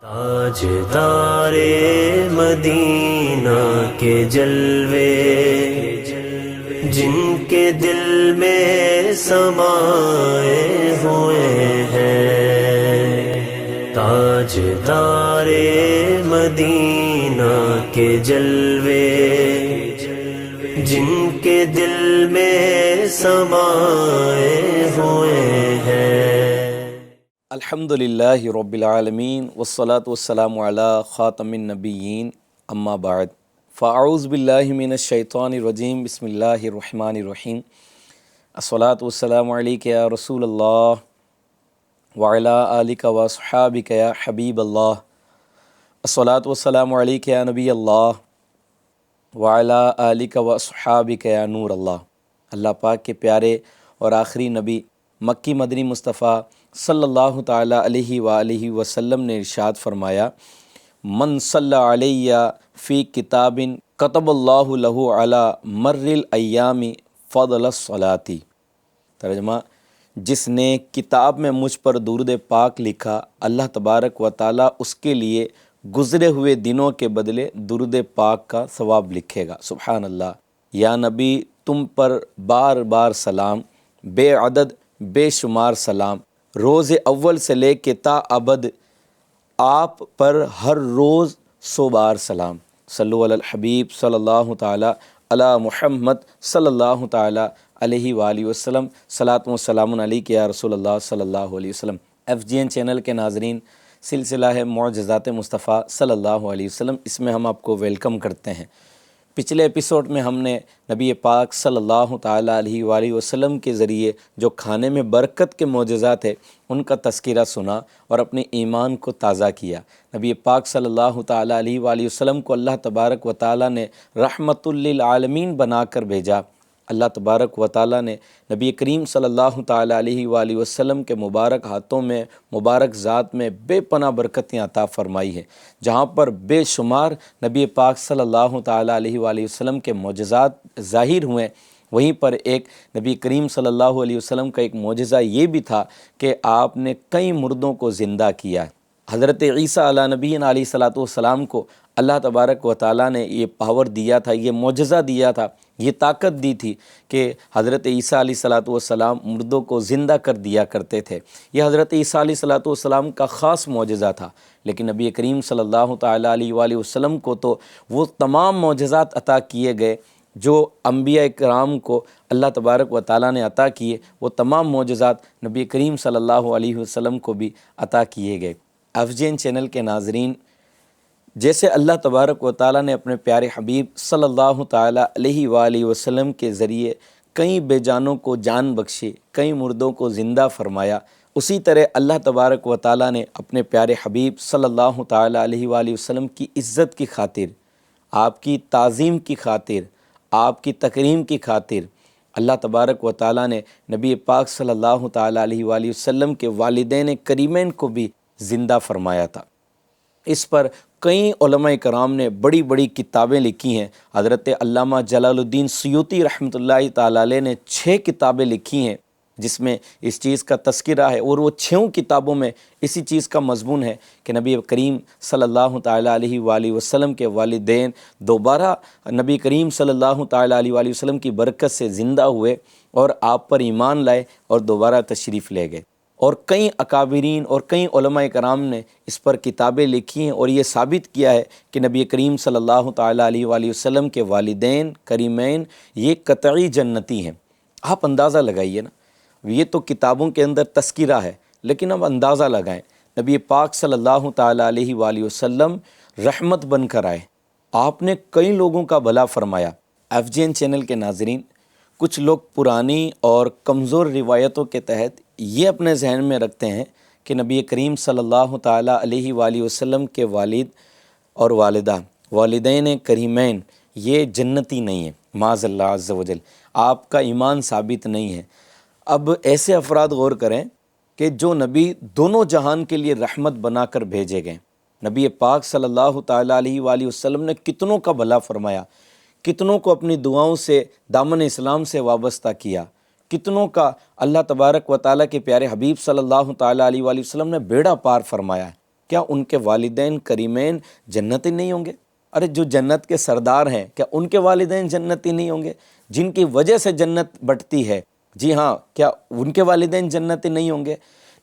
تاجدار مدینہ کے جلوے جن کے دل میں سمائے ہوئے ہیں، تاجدار مدینہ کے جلوے جن کے دل میں سمائے ہوئے ہیں۔ الحمدللہ رب العالمین والصلاة والسلام علی خاتم النبیین، اما بعد فاعوذ باللہ من الشیطان الرجیم، بسم اللہ الرحمن الرحیم۔ الصلاة والسلام علیک یا رسول اللہ وعلی آلک واصحابک یا حبیب اللہ۔ الصلاة والسلام علیک یا نبی اللہ وعلی آلک واصحابک یا نور اللہ۔ اللہ پاک کے پیارے اور آخری نبی مکی مدنی مصطفیٰ صلی اللہ تعالیٰ علیہ وآلہ وسلم نے ارشاد فرمایا، من صلی علیہ فی کتاب کتب اللہ لہ علی مر الایام فضل الصلاۃ۔ ترجمہ، جس نے کتاب میں مجھ پر درود پاک لکھا، اللہ تبارک و تعالیٰ اس کے لیے گزرے ہوئے دنوں کے بدلے درود پاک کا ثواب لکھے گا۔ سبحان اللہ۔ یا نبی، تم پر بار بار سلام، بے عدد بے شمار سلام، روز اول سے لے کے تا ابد آپ پر ہر روز 100 بار سلام۔ صلو علی الحبیب صلی اللہ تعالیٰ علی محمد صلی اللہ تعالیٰ علیہ وآلہ وسلم۔ صلاۃ و سلام علیک یا رسول اللہ صلی اللہ علیہ وسلم۔ FGN چینل کے ناظرین، سلسلہ ہے معجزات مصطفیٰ صلی اللہ علیہ وسلم، اس میں ہم آپ کو ویلکم کرتے ہیں۔ پچھلے ایپیسوڈ میں ہم نے نبی پاک صلی اللہ تعالیٰ علیہ وآلہ وسلم کے ذریعے جو کھانے میں برکت کے معجزات ہیں ان کا تذکرہ سنا اور اپنے ایمان کو تازہ کیا۔ نبی پاک صلی اللہ تعالیٰ علیہ وآلہ وسلم کو اللہ تبارک و تعالیٰ نے رحمت للعالمین بنا کر بھیجا۔ اللہ تبارک و تعالیٰ نے نبی کریم صلی اللہ تعالیٰ علیہ وآلہ وسلم کے مبارک ہاتھوں میں، مبارک ذات میں بے پناہ برکتیں عطا فرمائی ہیں۔ جہاں پر بے شمار نبی پاک صلی اللہ تعالیٰ علیہ وآلہ وسلم کے معجزات ظاہر ہوئے، وہیں پر ایک نبی کریم صلی اللہ علیہ وسلم کا ایک معجزہ یہ بھی تھا کہ آپ نے کئی مردوں کو زندہ کیا۔ حضرت عیسیٰ علیہ نبی علیہ صلاۃ والسلام کو اللہ تبارک و تعالیٰ نے یہ پاور دیا تھا، یہ معجزہ دیا تھا، یہ طاقت دی تھی کہ حضرت عیسیٰ علیہ صلاۃ والسلام مردوں کو زندہ کر دیا کرتے تھے۔ یہ حضرت عیسیٰ علیہ صلاۃ والسلام کا خاص معجزہ تھا، لیکن نبی کریم صلی اللہ تعالیٰ علیہ وآلہ وسلم کو تو وہ تمام معجزات عطا کیے گئے جو انبیاء کرام کو اللہ تبارک و تعالیٰ نے عطا کیے، وہ تمام معجزات نبی کریم صلی اللہ علیہ وسلم کو بھی عطا کیے گئے۔ FGN چینل کے ناظرین، جیسے اللہ تبارک و تعالیٰ نے اپنے پیارے حبیب صلی اللہ تعالیٰ علیہ وآلہ وسلم کے ذریعے کئی بے جانوں کو جان بخشی، کئی مردوں کو زندہ فرمایا، اسی طرح اللہ تبارک و تعالیٰ نے اپنے پیارے حبیب صلی اللہ تعالیٰ علیہ وآلہ وسلم کی عزت کی خاطر، آپ کی تعظیم کی خاطر، آپ کی تکریم کی خاطر، اللہ تبارک و تعالیٰ نے نبی پاک صلی اللہ تعالیٰ علیہ وآلہ وسلم کے والدین کریمین کو بھی زندہ فرمایا تھا۔ اس پر کئی علماء کرام نے بڑی بڑی کتابیں لکھی ہیں۔ حضرت علامہ جلال الدین سیوطی رحمۃ اللہ تعالیٰ علیہ نے 6 کتابیں لکھی ہیں جس میں اس چیز کا تذکرہ ہے، اور وہ 6 کتابوں میں اسی چیز کا مضمون ہے کہ نبی کریم صلی اللہ تعالیٰ علیہ وآلہ وسلم کے والدین دوبارہ نبی کریم صلی اللہ تعالیٰ علیہ وآلہ وسلم کی برکت سے زندہ ہوئے اور آپ پر ایمان لائے اور دوبارہ تشریف لے گئے۔ اور کئی اکابرین اور کئی علماء کرام نے اس پر کتابیں لکھی ہیں اور یہ ثابت کیا ہے کہ نبی کریم صلی اللہ تعالیٰ علیہ وآلہ وسلم کے والدین کریمین یہ قطعی جنتی ہیں۔ آپ اندازہ لگائیے نا، یہ تو کتابوں کے اندر تذکرہ ہے، لیکن اب اندازہ لگائیں، نبی پاک صلی اللہ تعالیٰ علیہ وآلہ وسلم رحمت بن کر آئے، آپ نے کئی لوگوں کا بھلا فرمایا۔ FGN چینل کے ناظرین، کچھ لوگ پرانی اور کمزور روایتوں کے تحت یہ اپنے ذہن میں رکھتے ہیں کہ نبی کریم صلی اللہ تعالیٰ علیہ وآلہ وسلم کے والد اور والدہ، والدین کریمین یہ جنتی نہیں ہیں، معاذ اللہ عز و جل، آپ کا ایمان ثابت نہیں ہے۔ اب ایسے افراد غور کریں کہ جو نبی دونوں جہان کے لیے رحمت بنا کر بھیجے گئے، نبی پاک صلی اللہ تعالیٰ علیہ وآلہ وسلم نے کتنوں کا بھلا فرمایا، کتنوں کو اپنی دعاؤں سے دامن اسلام سے وابستہ کیا، کتنوں کا اللہ تبارک و تعالیٰ کے پیارے حبیب صلی اللہ تعالیٰ علیہ وآلہ وسلم نے بیڑا پار فرمایا ہے۔ کیا ان کے والدین کریمین جنتی نہیں ہوں گے؟ ارے جو جنت کے سردار ہیں کیا ان کے والدین جنتی نہیں ہوں گے؟ جن کی وجہ سے جنت بٹتی ہے، جی ہاں، کیا ان کے والدین جنتی نہیں ہوں گے؟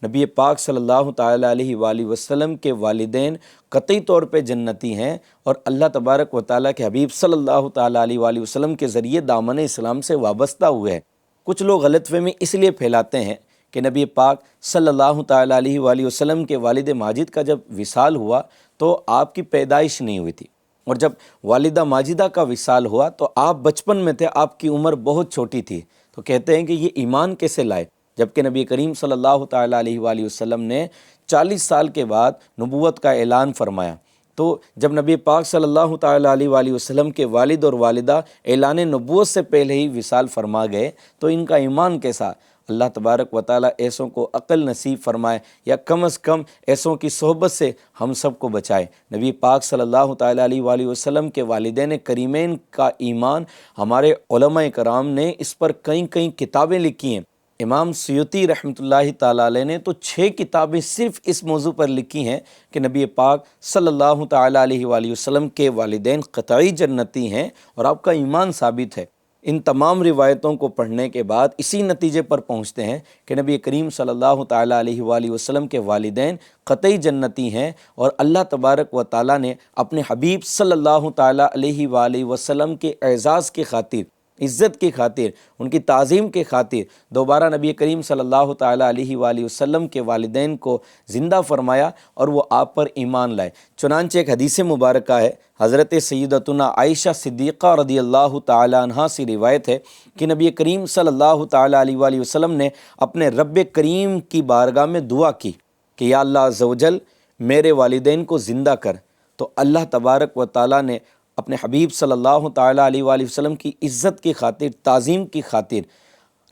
نبی پاک صلی اللہ تعالیٰ علیہ وآلہ وسلم کے والدین قطعی طور پہ جنتی ہیں، اور اللہ تبارک و تعالیٰ کے حبیب صلی اللہ تعالیٰ علیہ وآلہ وسلم کے ذریعے دامن اسلام سے وابستہ ہوئے ہیں۔ کچھ لوگ غلط فہمی اس لیے پھیلاتے ہیں کہ نبی پاک صلی اللہ تعالیٰ علیہ وآلہ وسلم کے والد ماجد کا جب وصال ہوا تو آپ کی پیدائش نہیں ہوئی تھی، اور جب والدہ ماجدہ کا وصال ہوا تو آپ بچپن میں تھے، آپ کی عمر بہت چھوٹی تھی۔ تو کہتے ہیں کہ یہ ایمان کیسے لائے، جبکہ نبی کریم صلی اللہ تعالیٰ علیہ وآلہ وسلم نے 40 سال کے بعد نبوت کا اعلان فرمایا۔ تو جب نبی پاک صلی اللہ تعالیٰ علیہ وآلہ وسلم کے والد اور والدہ اعلان نبوت سے پہلے ہی وصال فرما گئے تو ان کا ایمان کیسا؟ اللہ تبارک و تعالیٰ ایسوں کو عقل نصیب فرمائے، یا کم از کم ایسوں کی صحبت سے ہم سب کو بچائے۔ نبی پاک صلی اللہ تعالیٰ علیہ وآلہ وسلم کے والدین کریمین کا ایمان، ہمارے علماء کرام نے اس پر کئی کتابیں لکھی ہیں۔ امام سیوطی رحمۃ اللہ تعالیٰ علیہ نے تو 6 کتابیں صرف اس موضوع پر لکھی ہیں کہ نبی پاک صلی اللہ تعالیٰ علیہ وآلہ وسلم کے والدین قطعی جنتی ہیں، اور آپ کا ایمان ثابت ہے۔ ان تمام روایتوں کو پڑھنے کے بعد اسی نتیجے پر پہنچتے ہیں کہ نبی کریم صلی اللہ تعالیٰ علیہ وآلہ وسلم کے والدین قطعی جنتی ہیں، اور اللہ تبارک و تعالیٰ نے اپنے حبیب صلی اللہ تعالیٰ علیہ وآلہ وسلم کے اعزاز کی خاطر، عزت کی خاطر، ان کی تعظیم کی خاطر دوبارہ نبی کریم صلی اللہ تعالیٰ علیہ وآلہ وسلم کے والدین کو زندہ فرمایا، اور وہ آپ پر ایمان لائے۔ چنانچہ ایک حدیث مبارکہ ہے، حضرت سیدتنا عائشہ صدیقہ رضی اللہ تعالیٰ عنہا سے روایت ہے کہ نبی کریم صلی اللہ تعالیٰ علیہ وآلہ وسلم نے اپنے رب کریم کی بارگاہ میں دعا کی کہ یا اللہ عز و جل میرے والدین کو زندہ کر، تو اللہ تبارک و تعالیٰ نے اپنے حبیب صلی اللہ تعالیٰ علیہ وآلہ وسلم کی عزت کی خاطر، تعظیم کی خاطر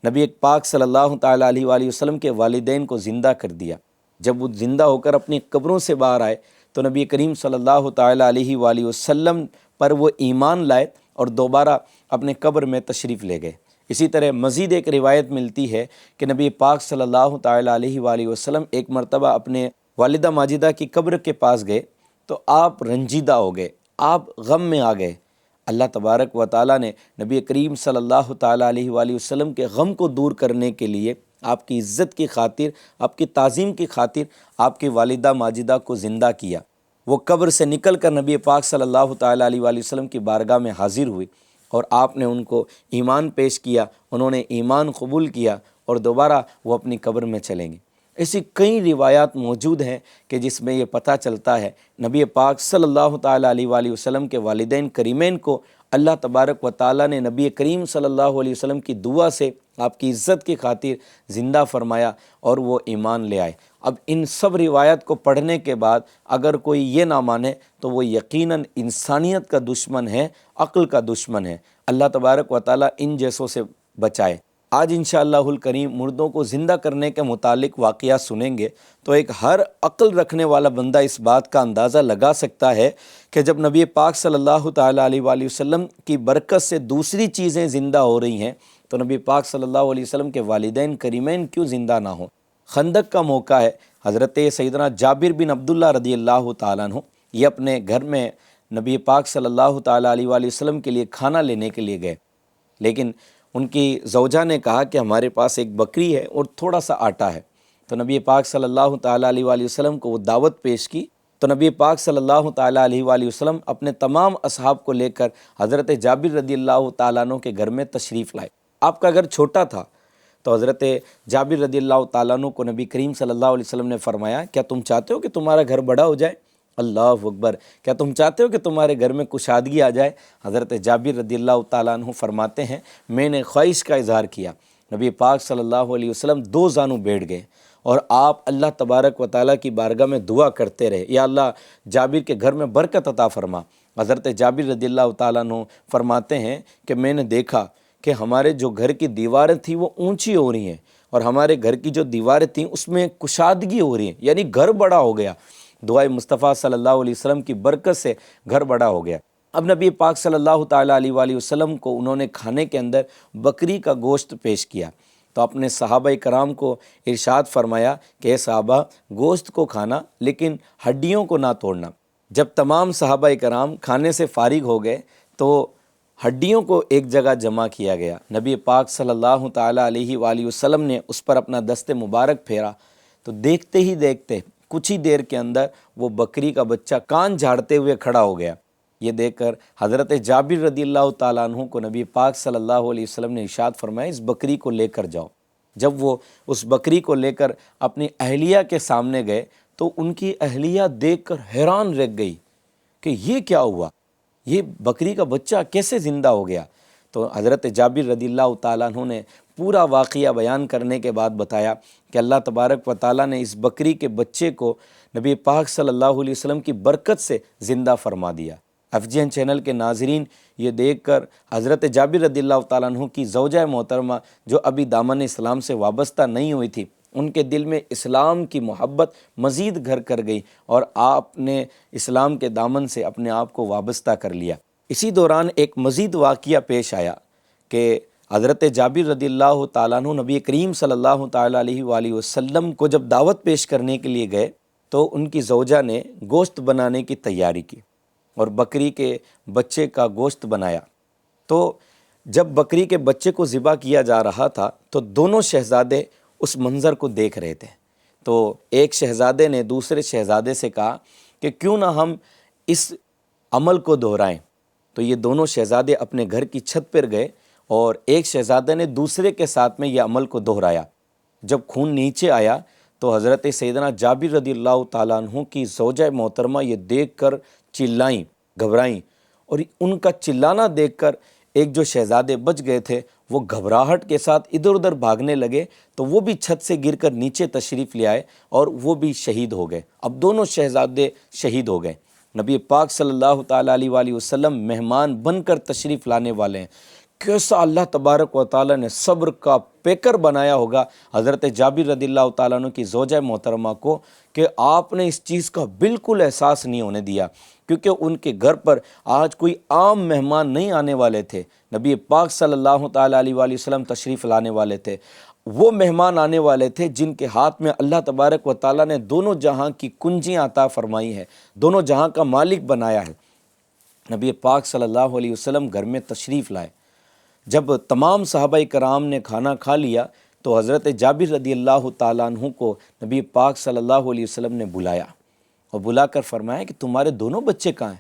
نبی پاک صلی اللہ تعالیٰ علیہ وآلہ وسلم کے والدین کو زندہ کر دیا۔ جب وہ زندہ ہو کر اپنی قبروں سے باہر آئے تو نبی کریم صلی اللہ تعالیٰ علیہ وآلہ وسلم پر وہ ایمان لائے اور دوبارہ اپنے قبر میں تشریف لے گئے۔ اسی طرح مزید ایک روایت ملتی ہے کہ نبی پاک صلی اللہ تعالیٰ علیہ وآلہ وسلم ایک مرتبہ اپنے والدہ ماجدہ کی قبر کے پاس گئے تو آپ رنجیدہ ہو گئے، آپ غم میں آ گئے۔ اللہ تبارک و تعالیٰ نے نبی کریم صلی اللہ تعالیٰ علیہ وآلہ وسلم کے غم کو دور کرنے کے لیے آپ کی عزت کی خاطر، آپ کی تعظیم کی خاطر آپ کی والدہ ماجدہ کو زندہ کیا۔ وہ قبر سے نکل کر نبی پاک صلی اللہ تعالیٰ علیہ وآلہ وسلم کی بارگاہ میں حاضر ہوئی، اور آپ نے ان کو ایمان پیش کیا، انہوں نے ایمان قبول کیا، اور دوبارہ وہ اپنی قبر میں چلیں گے۔ ایسی کئی روایات موجود ہیں کہ جس میں یہ پتہ چلتا ہے نبی پاک صلی اللہ تعالیٰ علیہ وآلہ وسلم کے والدین کریمین کو اللہ تبارک و تعالیٰ نے نبی کریم صلی اللہ علیہ وسلم کی دعا سے آپ کی عزت کی خاطر زندہ فرمایا، اور وہ ایمان لے آئے۔ اب ان سب روایت کو پڑھنے کے بعد اگر کوئی یہ نہ مانے تو وہ یقیناً انسانیت کا دشمن ہے، عقل کا دشمن ہے۔ اللہ تبارک و تعالیٰ ان جیسوں سے بچائے۔ آج انشاءاللہ الکریم مردوں کو زندہ کرنے کے متعلق واقعات سنیں گے تو ایک ہر عقل رکھنے والا بندہ اس بات کا اندازہ لگا سکتا ہے کہ جب نبی پاک صلی اللہ تعالیٰ علیہ وآلہ وسلم کی برکت سے دوسری چیزیں زندہ ہو رہی ہیں تو نبی پاک صلی اللہ علیہ وسلم کے والدین کریمین کیوں زندہ نہ ہوں؟ خندق کا موقع ہے، حضرت سیدنا جابر بن عبداللہ رضی اللہ تعالیٰ عنہ یہ اپنے گھر میں نبی پاک صلی اللہ تعالیٰ علیہ وآلہ وسلم کے لیے کھانا لینے کے لیے گئے، لیکن ان کی زوجہ نے کہا کہ ہمارے پاس ایک بکری ہے اور تھوڑا سا آٹا ہے۔ تو نبی پاک صلی اللہ تعالیٰ علیہ وآلہ وسلم کو وہ دعوت پیش کی، تو نبی پاک صلی اللہ تعالیٰ علیہ وآلہ وسلم اپنے تمام اصحاب کو لے کر حضرت جابر رضی اللہ تعالیٰ عنہ کے گھر میں تشریف لائے۔ آپ کا گھر چھوٹا تھا تو حضرت جابر رضی اللہ تعالیٰ عنہ کو نبی کریم صلی اللہ علیہ وسلم نے فرمایا کیا تم چاہتے ہو کہ تمہارا گھر بڑا ہو جائے؟ اللہ اکبر، کیا تم چاہتے ہو کہ تمہارے گھر میں کشادگی آ جائے؟ حضرت جابر رضی اللہ تعالیٰ عنہ فرماتے ہیں میں نے خواہش کا اظہار کیا، نبی پاک صلی اللہ علیہ وسلم 2 زانوں بیٹھ گئے اور آپ اللہ تبارک و تعالیٰ کی بارگاہ میں دعا کرتے رہے، یا اللہ جابر کے گھر میں برکت عطا فرما۔ حضرت جابر رضی اللہ تعالیٰ عنہ فرماتے ہیں کہ میں نے دیکھا کہ ہمارے جو گھر کی دیواریں تھیں وہ اونچی ہو رہی ہیں، اور ہمارے گھر کی جو دیواریں تھیں اس میں کشادگی ہو رہی ہے، یعنی گھر بڑا ہو گیا۔ دعائے مصطفیٰ صلی اللہ علیہ وسلم کی برکت سے گھر بڑا ہو گیا۔ اب نبی پاک صلی اللہ تعالیٰ علیہ وآلہ وسلم کو انہوں نے کھانے کے اندر بکری کا گوشت پیش کیا۔ تو اپنے صحابہ کرام کو ارشاد فرمایا کہ اے صحابہ گوشت کو کھانا لیکن ہڈیوں کو نہ توڑنا۔ جب تمام صحابہ کرام کھانے سے فارغ ہو گئے تو ہڈیوں کو ایک جگہ جمع کیا گیا۔ نبی پاک صلی اللہ تعالیٰ علیہ وآلہ وسلم نے اس پر اپنا دست مبارک پھیرا تو دیکھتے ہی دیکھتے کچھ ہی دیر کے اندر وہ بکری کا بچہ کان جھاڑتے ہوئے کھڑا ہو گیا۔ یہ دیکھ کر حضرت جابر رضی اللہ تعالیٰ عنہ کو نبی پاک صلی اللہ علیہ وسلم نے ارشاد فرمایا اس بکری کو لے کر جاؤ۔ جب وہ اس بکری کو لے کر اپنی اہلیہ کے سامنے گئے تو ان کی اہلیہ دیکھ کر حیران رہ گئی کہ یہ کیا ہوا، یہ بکری کا بچہ کیسے زندہ ہو گیا۔ تو حضرت جابر رضی اللہ تعالیٰ عنہ نے پورا واقعہ بیان کرنے کے بعد بتایا کہ اللہ تبارک و تعالیٰ نے اس بکری کے بچے کو نبی پاک صلی اللہ علیہ وسلم کی برکت سے زندہ فرما دیا۔ FGN چینل کے ناظرین، یہ دیکھ کر حضرت جابر رضی اللہ تعالیٰ عنہ کی زوجہ محترمہ جو ابھی دامن اسلام سے وابستہ نہیں ہوئی تھی، ان کے دل میں اسلام کی محبت مزید گھر کر گئی اور آپ نے اسلام کے دامن سے اپنے آپ کو وابستہ کر لیا۔ اسی دوران ایک مزید واقعہ پیش آیا کہ حضرت جابر رضی اللہ تعالیٰ عنہ نبی کریم صلی اللہ تعالیٰ علیہ وآلہ وسلم کو جب دعوت پیش کرنے کے لیے گئے تو ان کی زوجہ نے گوشت بنانے کی تیاری کی اور بکری کے بچے کا گوشت بنایا۔ تو جب بکری کے بچے کو ذبح کیا جا رہا تھا تو دونوں شہزادے اس منظر کو دیکھ رہے تھے۔ تو ایک شہزادے نے دوسرے شہزادے سے کہا کہ کیوں نہ ہم اس عمل کو دہرائیں۔ تو یہ دونوں شہزادے اپنے گھر کی چھت پر گئے اور ایک شہزادے نے دوسرے کے ساتھ میں یہ عمل کو دہرایا۔ جب خون نیچے آیا تو حضرت سیدنا جابر رضی اللہ تعالیٰ عنہ کی زوجہ محترمہ یہ دیکھ کر چلائیں، گھبرائیں، اور ان کا چلانا دیکھ کر ایک جو شہزادے بچ گئے تھے وہ گھبراہٹ کے ساتھ ادھر ادھر بھاگنے لگے تو وہ بھی چھت سے گر کر نیچے تشریف لے آئے اور وہ بھی شہید ہو گئے۔ اب دونوں شہزادے شہید ہو گئے۔ نبی پاک صلی اللہ تعالیٰ علیہ وآلہ وسلم مہمان بن کر تشریف لانے والے ہیں۔ کیسا اللہ تبارک و تعالیٰ نے صبر کا پیکر بنایا ہوگا حضرت جابر رضی اللہ تعالیٰ عنہ کی زوجہ محترمہ کو کہ آپ نے اس چیز کا بالکل احساس نہیں ہونے دیا، کیونکہ ان کے گھر پر آج کوئی عام مہمان نہیں آنے والے تھے، نبی پاک صلی اللہ تعالیٰ علیہ وآلہ وسلم تشریف لانے والے تھے۔ وہ مہمان آنے والے تھے جن کے ہاتھ میں اللہ تبارک و تعالیٰ نے دونوں جہاں کی کنجیاں عطا فرمائی ہیں، دونوں جہاں کا مالک بنایا ہے۔ نبی پاک صلی اللہ علیہ وسلم گھر میں تشریف لائے۔ جب تمام صحابہ کرام نے کھانا کھا لیا تو حضرت جابر رضی اللہ تعالیٰ عنہ کو نبی پاک صلی اللہ علیہ وسلم نے بلایا اور بلا کر فرمایا کہ تمہارے دونوں بچے کہاں ہیں؟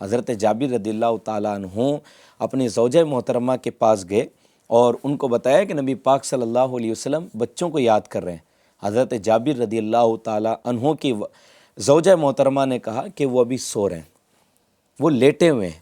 حضرت جابر رضی اللہ تعالیٰ عنہ اپنی زوجہ محترمہ کے پاس گئے اور ان کو بتایا کہ نبی پاک صلی اللہ علیہ وسلم بچوں کو یاد کر رہے ہیں۔ حضرت جابر رضی اللہ تعالیٰ عنہ کی زوجہ محترمہ نے کہا کہ وہ ابھی سو رہے ہیں، وہ لیٹے ہوئے ہیں۔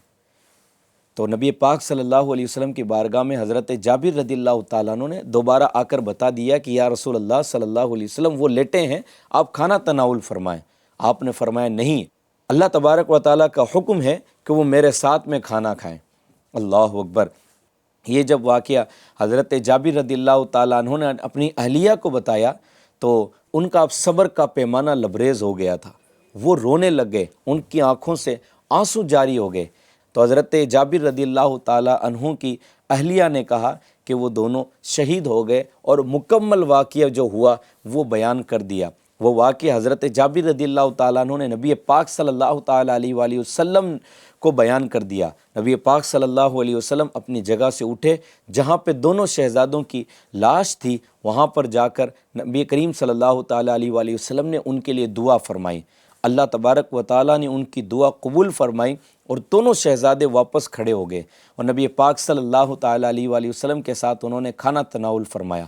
تو نبی پاک صلی اللہ علیہ وسلم کی بارگاہ میں حضرت جابر رضی اللہ تعالیٰ عنہ نے دوبارہ آ کر بتا دیا کہ یا رسول اللہ صلی اللہ علیہ وسلم وہ لیٹے ہیں، آپ کھانا تناول فرمائیں۔ آپ نے فرمایا نہیں، اللہ تبارک و تعالیٰ کا حکم ہے کہ وہ میرے ساتھ میں کھانا کھائیں۔ اللہ اکبر۔ یہ جب واقعہ حضرت جابر رضی اللہ تعالیٰ عنہ نے اپنی اہلیہ کو بتایا تو ان کا اب صبر کا پیمانہ لبریز ہو گیا تھا، وہ رونے لگ گئے، ان کی آنکھوں سے آنسو جاری ہو گئے۔ تو حضرت جابر رضی اللہ تعالیٰ عنہ کی اہلیہ نے کہا کہ وہ دونوں شہید ہو گئے اور مکمل واقعہ جو ہوا وہ بیان کر دیا۔ وہ واقعہ حضرت جابر رضی اللہ تعالیٰ عنہ نے نبی پاک صلی اللہ تعالیٰ علیہ وآلہ وسلم کو بیان کر دیا۔ نبی پاک صلی اللہ علیہ وسلم اپنی جگہ سے اٹھے، جہاں پہ دونوں شہزادوں کی لاش تھی وہاں پر جا کر نبی کریم صلی اللہ تعالیٰ علیہ وآلہ وسلم نے ان کے لیے دعا فرمائی۔ اللہ تبارک و تعالیٰ نے ان کی دعا قبول فرمائی اور دونوں شہزادے واپس کھڑے ہو گئے اور نبی پاک صلی اللہ تعالیٰ علیہ وآلہ وسلم کے ساتھ انہوں نے کھانا تناول فرمایا۔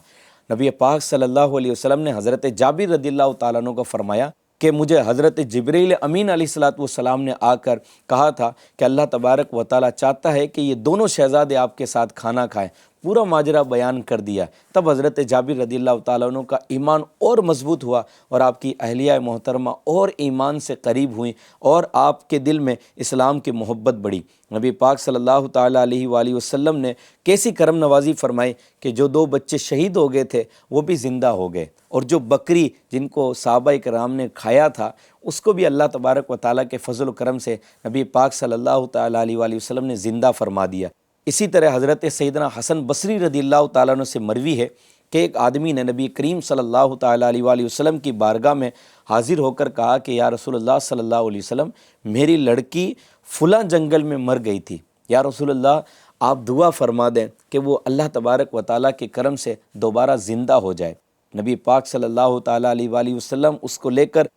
نبی پاک صلی اللہ علیہ وسلم نے حضرت جابر رضی اللہ تعالیٰ عنہ کو فرمایا کہ مجھے حضرت جبریل امین علیہ السلام نے آ کر کہا تھا کہ اللہ تبارک و تعالیٰ چاہتا ہے کہ یہ دونوں شہزادے آپ کے ساتھ کھانا کھائیں۔ پورا ماجرا بیان کر دیا۔ تب حضرت جابر رضی اللہ تعالیٰ عنہ کا ایمان اور مضبوط ہوا اور آپ کی اہلیہ محترمہ اور ایمان سے قریب ہوئیں اور آپ کے دل میں اسلام کی محبت بڑھی۔ نبی پاک صلی اللہ تعالیٰ علیہ وآلہ وسلم نے کیسی کرم نوازی فرمائی کہ جو دو بچے شہید ہو گئے تھے وہ بھی زندہ ہو گئے، اور جو بکری جن کو صحابہ کرام نے کھایا تھا اس کو بھی اللہ تبارک و تعالیٰ کے فضل و کرم سے نبی پاک صلی اللہ تعالیٰ علیہ وآلہ وسلم نے زندہ فرما دیا۔ اسی طرح حضرت سیدنا حسن بصری رضی اللہ تعالیٰ عنہ سے مروی ہے کہ ایک آدمی نے نبی کریم صلی اللہ تعالیٰ علیہ وآلہ وسلم کی بارگاہ میں حاضر ہو کر کہا کہ یا رسول اللہ صلی اللہ علیہ وسلم، میری لڑکی فلاں جنگل میں مر گئی تھی، یا رسول اللہ آپ دعا فرما دیں کہ وہ اللہ تبارک و تعالیٰ کے کرم سے دوبارہ زندہ ہو جائے۔ نبی پاک صلی اللہ تعالیٰ علیہ وآلہ وسلم اس کو لے کر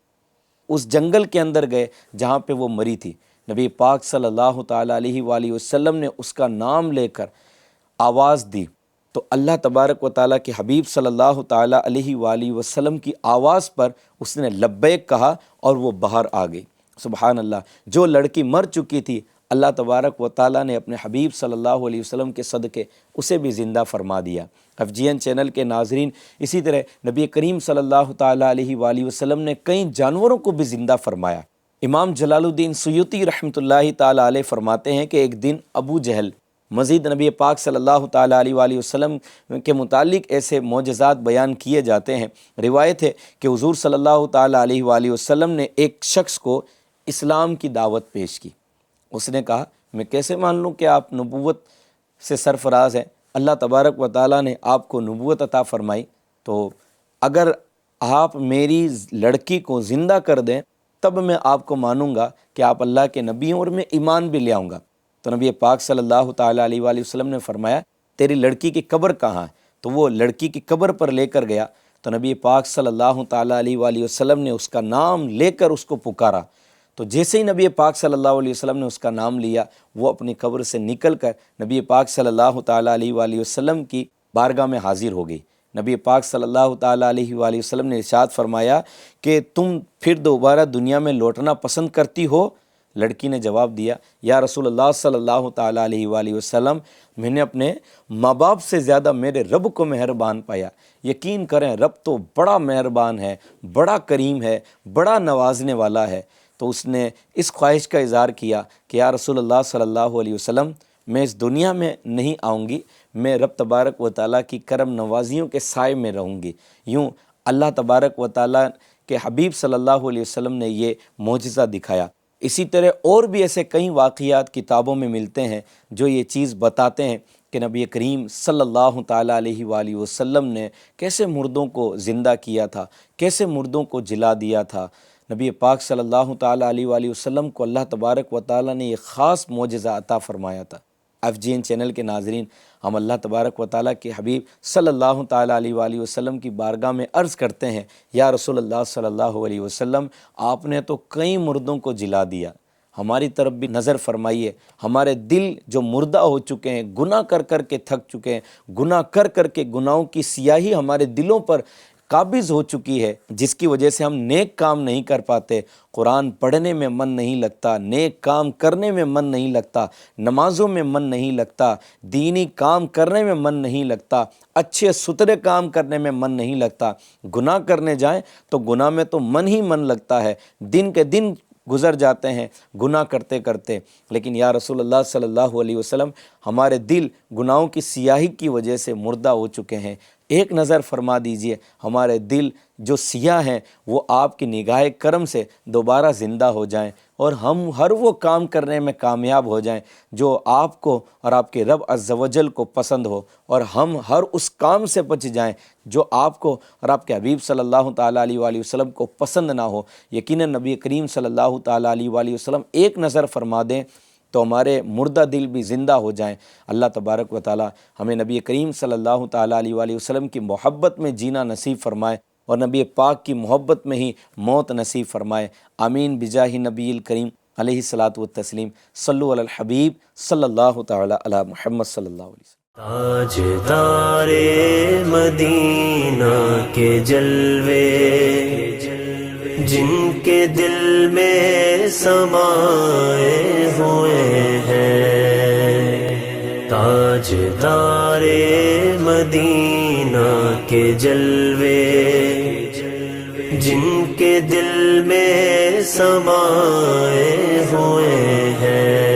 اس جنگل کے اندر گئے جہاں پہ وہ مری تھی۔ نبی پاک صلی اللہ تعالیٰ علیہ وآلہ وسلم نے اس کا نام لے کر آواز دی تو اللہ تبارک و تعالیٰ کے حبیب صلی اللہ تعالیٰ علیہ وآلہ وسلم کی آواز پر اس نے لبیک کہا اور وہ باہر آ گئی۔ سبحان اللہ، جو لڑکی مر چکی تھی اللہ تبارک و تعالیٰ نے اپنے حبیب صلی اللہ علیہ وسلم کے صدقے اسے بھی زندہ فرما دیا۔ FGN چینل کے ناظرین، اسی طرح نبی کریم صلی اللہ تعالیٰ علیہ وآلہ وسلم نے کئی جانوروں کو بھی زندہ فرمایا۔ امام جلال الدین سیوطی رحمۃ اللہ تعالیٰ علیہ فرماتے ہیں کہ ایک دن ابو جہل مزید نبی پاک صلی اللہ تعالیٰ علیہ وآلہ وسلم کے متعلق ایسے معجزات بیان کیے جاتے ہیں۔ روایت ہے کہ حضور صلی اللہ تعالیٰ علیہ وآلہ وسلم نے ایک شخص کو اسلام کی دعوت پیش کی۔ اس نے کہا میں کیسے مان لوں کہ آپ نبوت سے سرفراز ہیں، اللہ تبارک و تعالیٰ نے آپ کو نبوت عطا فرمائی، تو اگر آپ میری لڑکی کو زندہ کر دیں تب میں آپ کو مانوں گا کہ آپ اللہ کے نبی ہیں اور میں ایمان بھی لے آؤں گا۔ تو نبی پاک صلی اللہ تعالیٰ علیہ وآلہ وسلم نے فرمایا تیری لڑکی کی قبر کہاں ہے؟ تو وہ لڑکی کی قبر پر لے کر گیا تو نبی پاک صلی اللہ تعالیٰ علیہ وآلہ وسلم نے اس کا نام لے کر اس کو پکارا، تو جیسے ہی نبی پاک صلی اللہ علیہ وسلم نے اس کا نام لیا وہ اپنی قبر سے نکل کر نبی پاک صلی اللہ تعالیٰ علیہ وآلہ وسلم کی بارگاہ میں حاضر ہو گئی۔ نبی پاک صلی اللہ تعالیٰ علیہ وآلہ وسلم نے ارشاد فرمایا کہ تم پھر دوبارہ دنیا میں لوٹنا پسند کرتی ہو؟ لڑکی نے جواب دیا یا رسول اللہ صلی اللہ تعالیٰ علیہ وآلہ وسلم، میں نے اپنے ماں باپ سے زیادہ میرے رب کو مہربان پایا۔ یقین کریں رب تو بڑا مہربان ہے، بڑا کریم ہے، بڑا نوازنے والا ہے۔ تو اس نے اس خواہش کا اظہار کیا کہ یا رسول اللہ صلی اللہ علیہ وسلم، میں اس دنیا میں نہیں آؤں گی، میں رب تبارک و تعالیٰ کی کرم نوازیوں کے سائے میں رہوں گی۔ یوں اللہ تبارک و تعالیٰ کے حبیب صلی اللہ علیہ وسلم نے یہ معجزہ دکھایا۔ اسی طرح اور بھی ایسے کئی واقعات کتابوں میں ملتے ہیں جو یہ چیز بتاتے ہیں کہ نبی کریم صلی اللہ تعالیٰ علیہ وآلہ وسلم نے کیسے مردوں کو زندہ کیا تھا، کیسے مردوں کو جلا دیا تھا۔ نبی پاک صلی اللہ تعالیٰ علیہ وآلہ وسلم کو اللہ تبارک و تعالیٰ نے یہ خاص معجزہ عطا فرمایا تھا۔ FGN چینل کے ناظرین، ہم اللہ تبارک و تعالیٰ کے حبیب صلی اللہ تعالیٰ علیہ وآلہ وسلم کی بارگاہ میں عرض کرتے ہیں یا رسول اللہ صلی اللہ علیہ وسلم، آپ نے تو کئی مردوں کو جلا دیا، ہماری طرف بھی نظر فرمائیے۔ ہمارے دل جو مردہ ہو چکے ہیں، گناہ کر کر کے تھک چکے ہیں، گناہ کر کر کے گناہوں کی سیاہی ہمارے دلوں پر قابض ہو چکی ہے، جس کی وجہ سے ہم نیک کام نہیں کر پاتے، قرآن پڑھنے میں من نہیں لگتا، نیک کام کرنے میں من نہیں لگتا، نمازوں میں من نہیں لگتا، دینی کام کرنے میں من نہیں لگتا، اچھے ستھرے کام کرنے میں من نہیں لگتا۔ گناہ کرنے جائیں تو گناہ میں تو من ہی من لگتا ہے، دن کے دن گزر جاتے ہیں گناہ کرتے کرتے۔ لیکن یا رسول اللہ صلی اللہ علیہ وسلم، ہمارے دل گناہوں کی سیاہی کی وجہ سے مردہ ہو چکے ہیں۔ ایک نظر فرما دیجئے، ہمارے دل جو سیاہ ہیں وہ آپ کی نگاہ کرم سے دوبارہ زندہ ہو جائیں اور ہم ہر وہ کام کرنے میں کامیاب ہو جائیں جو آپ کو اور آپ کے رب عز و جل کو پسند ہو، اور ہم ہر اس کام سے بچ جائیں جو آپ کو اور آپ کے حبیب صلی اللہ تعالیٰ علیہ وآلہ وسلم کو پسند نہ ہو۔ یقیناً نبی کریم صلی اللہ تعالیٰ علیہ وآلہ وسلم ایک نظر فرما دیں تو ہمارے مردہ دل بھی زندہ ہو جائیں۔ اللہ تبارک و تعالیٰ ہمیں نبی کریم صلی اللہ تعالیٰ علیہ وآلہ وسلم کی محبت میں جینا نصیب فرمائے اور نبی پاک کی محبت میں ہی موت نصیب فرمائے۔ آمین بجاہ نبی الکریم علیہ الصلاۃ والتسلیم۔ صلو علی الحبیب صلی اللہ تعالیٰ علی محمد صلی اللہ علیہ وسلم۔ تاجدار مدینہ کے جلوے جن کے دل میں سمائے ہوئے ہیں، تاجدار مدینہ کے جلوے جن کے دل میں سمائے ہوئے ہیں۔